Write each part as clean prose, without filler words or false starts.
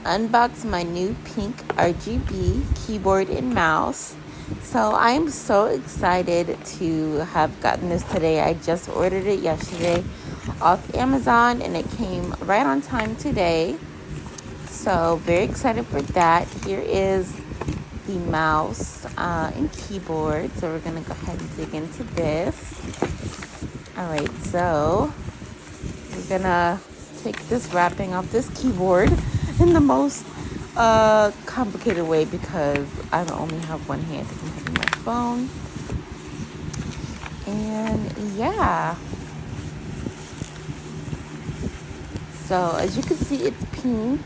unbox my new pink RGB keyboard and mouse. So I'm so excited to have gotten this today. I just ordered it yesterday off Amazon and it came right on time today. So very excited for that. Here is the mouse and keyboard. So we're going to go ahead and dig into this. All right, so we're going to take this wrapping off this keyboard in the most complicated way because I only have one hand because I'm holding my phone. And yeah. So as you can see, it's pink.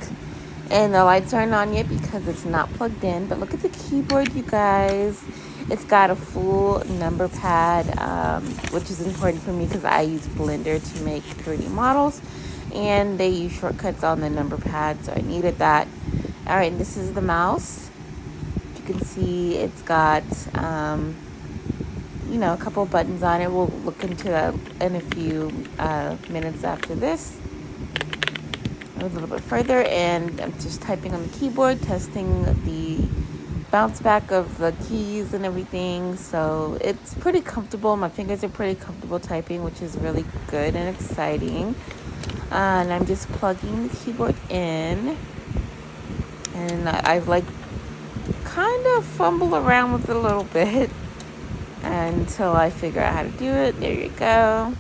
And the lights aren't on yet because it's not plugged in. But look at the keyboard, you guys. It's got a full number pad, which is important for me because I use Blender to make 3D models. And they use shortcuts on the number pad, so I needed that. All right, and this is the mouse. You can see it's got, a couple of buttons on it. We'll look into that in a few minutes after this. A little bit further, and I'm just typing on the keyboard, testing the bounce back of the keys and everything. So it's pretty comfortable. My fingers are pretty comfortable typing, which is really good and exciting. And I'm just plugging the keyboard in, and I've kind of fumble around with it a little bit until I figure out how to do it. There you go.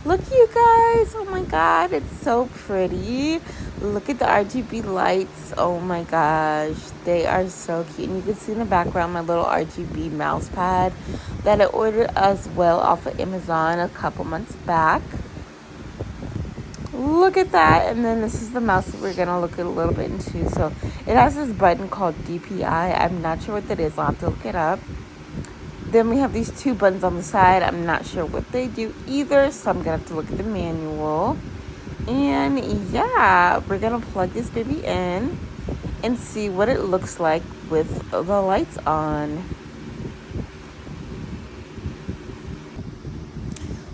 Look, you guys. Oh my god, it's so pretty. Look at the RGB lights. Oh my gosh, they are so cute. And you can see in the background my little RGB mouse pad that I ordered as well off of Amazon a couple months back. Look at that. And then this is the mouse that we're gonna look at a little bit into. So it has this button called DPI. I'm not sure what that is. I'll have to look it up. Then we have these two buttons on the side. I'm not sure what they do either, so I'm gonna have to look at the manual. And yeah, we're gonna plug this baby in and see what it looks like with the lights on.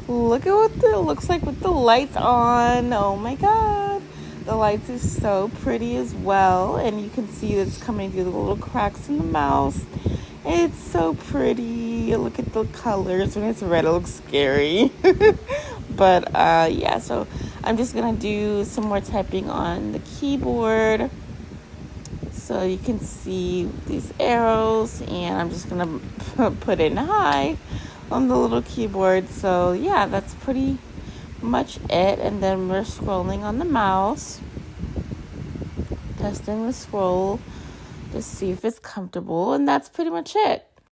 Look at what it looks like with the lights on. Oh my god. The lights are so pretty as well. And you can see it's coming through the little cracks in the mouse. It's so pretty. Look at the colors. When it's red, it looks scary. But yeah, so I'm just gonna do some more typing on the keyboard. So you can see these arrows, and I'm just gonna put in high on the little keyboard. So yeah, that's pretty much it. And then we're scrolling on the mouse, testing the scroll to see if it's comfortable, and that's pretty much it.